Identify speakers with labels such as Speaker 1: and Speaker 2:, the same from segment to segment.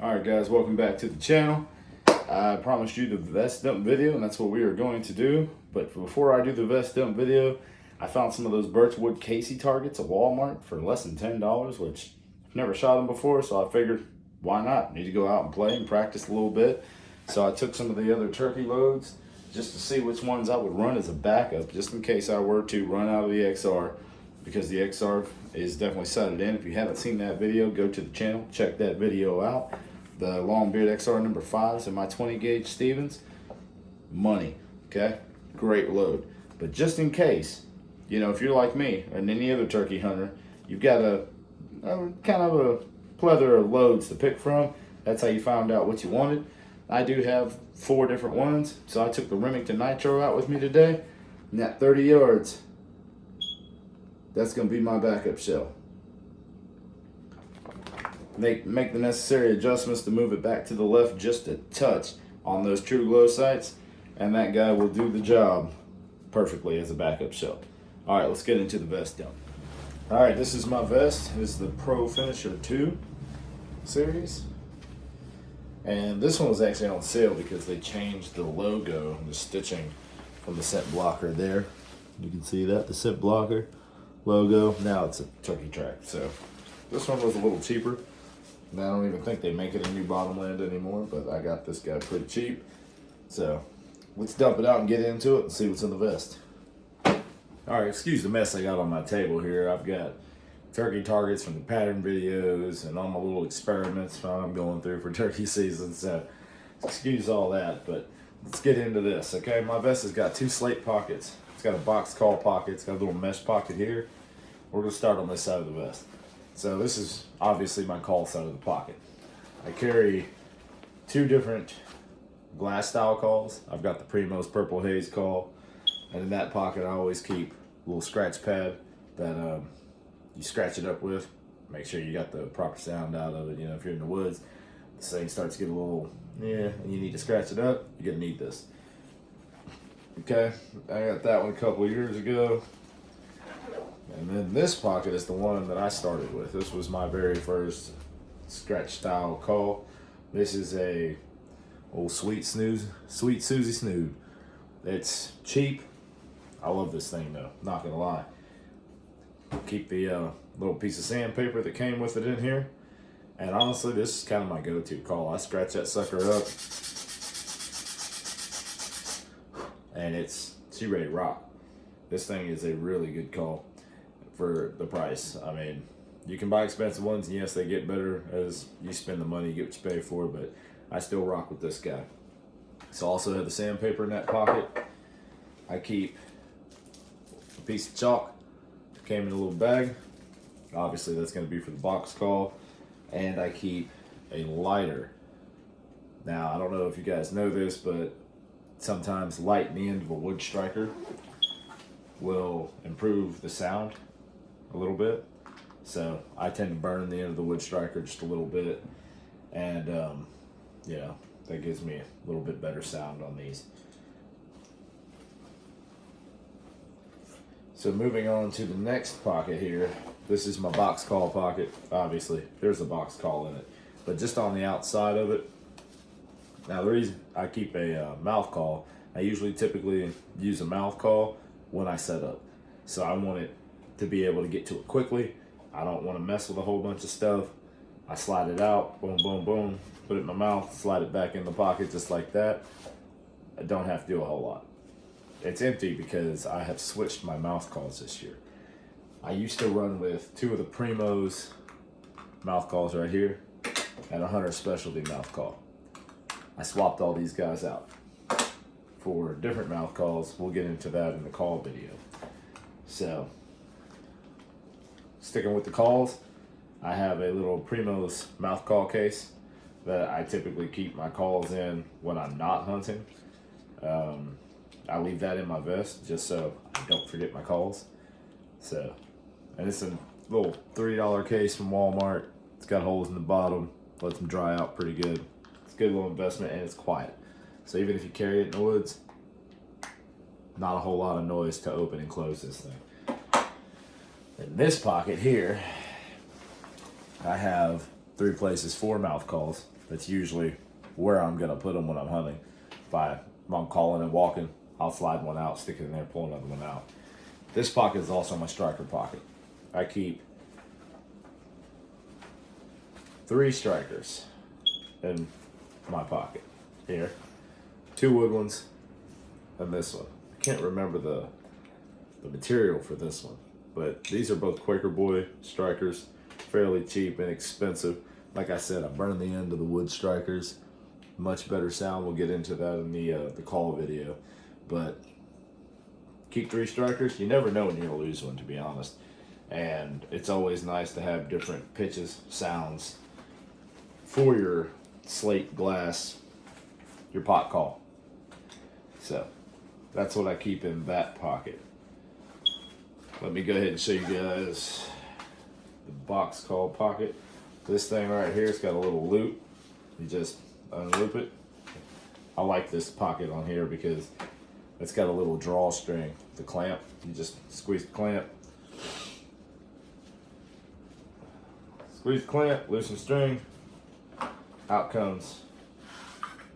Speaker 1: Alright guys, welcome back to the channel. I promised you the vest dump video, and that's what we are going to do. But before I do the vest dump video, I found some of those Birchwood Casey targets at Walmart for less than $10, which I've never shot them before, so I figured, why not? Need to go out and play and practice a little bit. So I took some of the other turkey loads just to see which ones I would run as a backup, just in case I were to run out of the XR, because the XR is definitely sighted in. If you haven't seen that video, go to the channel, check that video out. The Longbeard XR number 5s and my 20 gauge Stevens, money, okay? Great load. But just in case, you know, if you're like me and any other turkey hunter, you've got a kind of a plethora of loads to pick from. That's how you found out what you wanted. I do have 4 different ones, so I took the Remington Nitro out with me today, and at 30 yards, that's gonna be my backup shell. Make the necessary adjustments to move it back to the left just a touch on those true glow sights, and that guy will do the job perfectly as a backup shell. All right, let's get into the vest dump. All right, this is my vest. This is the Pro Finisher 2 series. And this one was actually on sale because they changed the logo, the stitching from the scent blocker there. You can see that, the scent blocker logo. Now it's a turkey track. So this one was a little cheaper. And I don't even think they make it in New Bottomland anymore, but I got this guy pretty cheap. So let's dump it out and get into it and see what's in the vest. All right, excuse the mess I got on my table here. I've got turkey targets from the pattern videos and all my little experiments I'm going through for turkey season. So excuse all that, but let's get into this, okay? My vest has got 2 slate pockets. It's got a box call pocket. It's got a little mesh pocket here. We're gonna start on this side of the vest. So this is obviously my call side of the pocket. I carry 2 different glass style calls. I've got the Primos Purple Haze call, and in that pocket I always keep a little scratch pad that you scratch it up with. Make sure you got the proper sound out of it. You know, if you're in the woods, this thing starts to get a little, and you need to scratch it up, you're gonna need this. Okay, I got that one a couple of years ago. And then this pocket is the one that I started with. This was my very first scratch style call. This is a old Sweet Susie Snood. It's cheap. I love this thing though, not gonna lie. Keep the little piece of sandpaper that came with it in here. And honestly, this is kind of my go-to call. I scratch that sucker up and it's ready to rock. This thing is a really good call for the price. I mean, you can buy expensive ones, and yes, they get better as you spend the money, you get what you pay for, but I still rock with this guy. So I also have the sandpaper in that pocket. I keep a piece of chalk, came in a little bag. Obviously that's gonna be for the box call. And I keep a lighter. Now, I don't know if you guys know this, but sometimes lighting the end of a wood striker will improve the sound a little bit. So I tend to burn the end of the wood striker just a little bit, and that gives me a little bit better sound on these. So moving on to the next pocket here, this is my box call pocket. Obviously there's a box call in it, but just on the outside of it. Now the reason I keep a mouth call, I typically use a mouth call when I set up. So I want it to be able to get to it quickly. I don't want to mess with a whole bunch of stuff. I slide it out, boom, boom, boom, put it in my mouth, slide it back in the pocket just like that. I don't have to do a whole lot. It's empty because I have switched my mouth calls this year. I used to run with 2 of the Primos mouth calls right here and a Hunter Specialty mouth call. I swapped all these guys out for different mouth calls. We'll get into that in the call video. So, sticking with the calls, I have a little Primos mouth call case that I typically keep my calls in when I'm not hunting. I leave that in my vest just so I don't forget my calls. So, and it's a little $3 case from Walmart. It's got holes in the bottom, lets them dry out pretty good. It's a good little investment, and it's quiet. So even if you carry it in the woods, not a whole lot of noise to open and close this thing. In this pocket here, I have 3 places for mouth calls. That's usually where I'm gonna put them when I'm hunting. If I'm calling and walking, I'll slide one out, stick it in there, pull another one out. This pocket is also my striker pocket. I keep 3 strikers in my pocket here, 2 wood ones, and this one. I can't remember the material for this one, but these are both Quaker Boy strikers, fairly cheap and inexpensive. Like I said, I burned the end of the wood strikers. Much better sound. We'll get into that in the call video, but keep 3 strikers. You never know when you're gonna lose one, to be honest, and it's always nice to have different pitches, sounds for your slate glass, your pot call. So that's what I keep in that pocket. Let me go ahead and show you guys the box call pocket. This thing right here, it's got a little loop. You just unloop it. I like this pocket on here because it's got a little drawstring, the clamp. You just squeeze the clamp, loosen string, out comes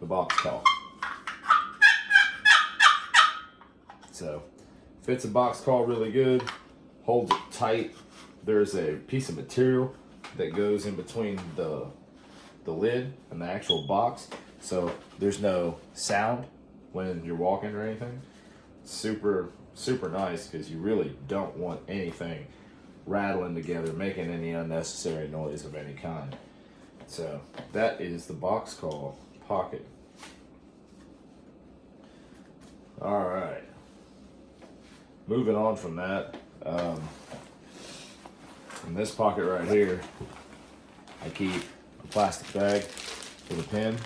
Speaker 1: the box call. So fits a box call really good, holds it tight. There's a piece of material that goes in between the lid and the actual box, so there's no sound when you're walking or anything. Super nice, because you really don't want anything rattling together, making any unnecessary noise of any kind. So that is the box call pocket. All right, moving on from that, in this pocket right here, I keep a plastic bag with a pen,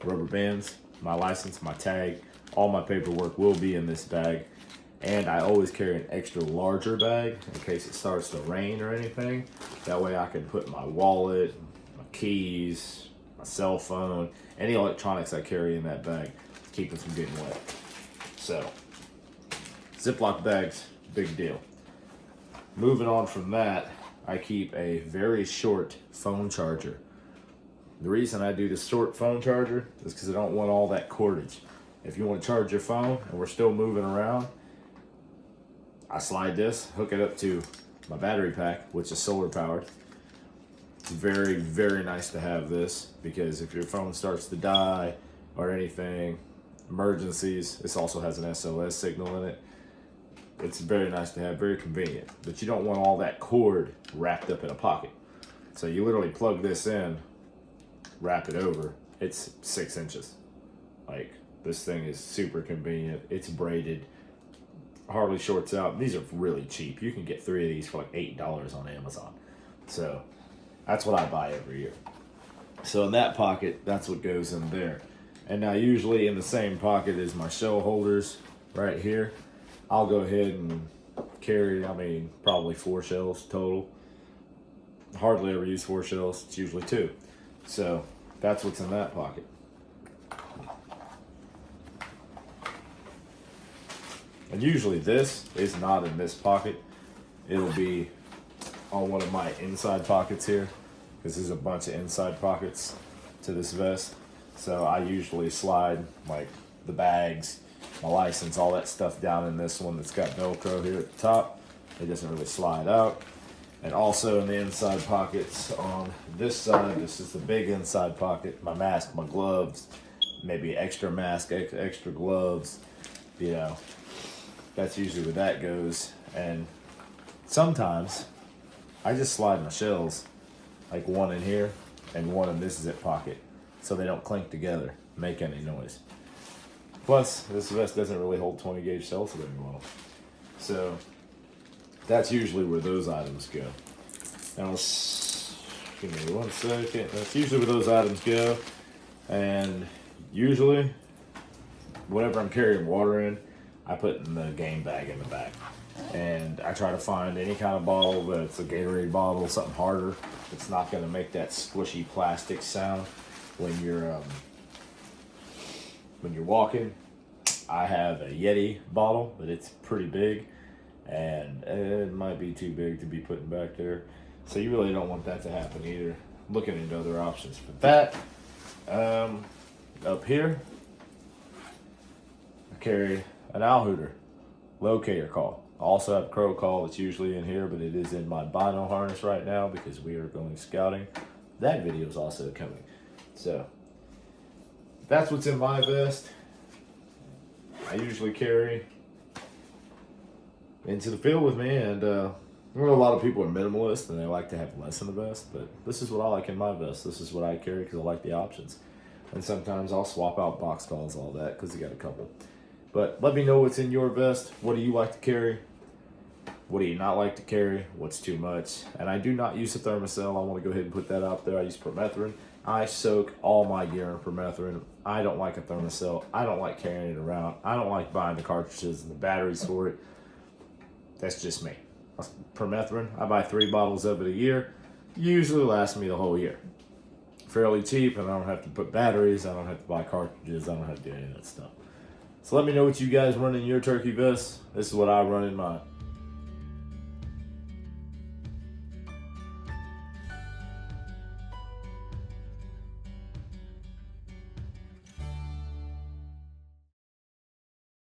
Speaker 1: rubber bands, my license, my tag. All my paperwork will be in this bag. And I always carry an extra larger bag in case it starts to rain or anything. That way I can put my wallet, my keys, my cell phone, any electronics I carry in that bag to keep it from getting wet. So, Ziploc bags, big deal. Moving on from that, I keep a very short phone charger. The reason I do the short phone charger is because I don't want all that cordage. If you want to charge your phone and we're still moving around, I slide this, hook it up to my battery pack, which is solar powered. It's very nice to have this, because if your phone starts to die or anything, emergencies, this also has an SOS signal in it. It's very nice to have, very convenient, but you don't want all that cord wrapped up in a pocket. So you literally plug this in, wrap it over. It's 6 inches. Like, this thing is super convenient. It's braided, hardly shorts out. These are really cheap. You can get 3 of these for like $8 on Amazon. So that's what I buy every year. So in that pocket, that's what goes in there. And now usually in the same pocket is my shell holders right here. I'll go ahead and carry, probably 4 shells total. Hardly ever use 4 shells. It's usually 2. So that's what's in that pocket. And usually this is not in this pocket. It'll be on one of my inside pockets here, because there's a bunch of inside pockets to this vest. So I usually slide like the bags, my license, all that stuff down in this one that's got Velcro here at the top. It doesn't really slide out. And also in the inside pockets on this side, this is the big inside pocket, my mask, my gloves, maybe extra mask, extra gloves, you know. That's usually where that goes. And sometimes I just slide my shells, like one in here and one in this zip pocket, so they don't clink together, make any noise. Plus, this vest doesn't really hold 20 gauge shells very well. So that's usually where those items go. Now, give me 1 second. That's usually where those items go. And usually, whatever I'm carrying water in, I put in the game bag in the back. And I try to find any kind of bottle that's a Gatorade bottle, something harder. It's not going to make that squishy plastic sound when you're walking. I have a Yeti bottle, but it's pretty big, and it might be too big to be putting back there. So you really don't want that to happen either. Looking into other options for that. Up here, I carry an owl hooter locator call. I also have a crow call that's usually in here, but it is in my bino harness right now because we are going scouting. That video is also coming. So that's what's in my vest. I usually carry into the field with me, and I know a lot of people are minimalist and they like to have less in the vest, but this is what I like in my vest. This is what I carry because I like the options. And sometimes I'll swap out box calls, all that, because you got a couple. But let me know what's in your vest. What do you like to carry? What do you not like to carry? What's too much? And I do not use a Thermacell. I want to go ahead and put that out there. I use permethrin. I soak all my gear in permethrin. I don't like a Thermacell. I don't like carrying it around. I don't like buying the cartridges and the batteries for it. That's just me. Permethrin, I buy 3 bottles of it a year. Usually lasts me the whole year. Fairly cheap, and I don't have to put batteries. I don't have to buy cartridges. I don't have to do any of that stuff. So let me know what you guys run in your turkey vests. This is what I run in mine.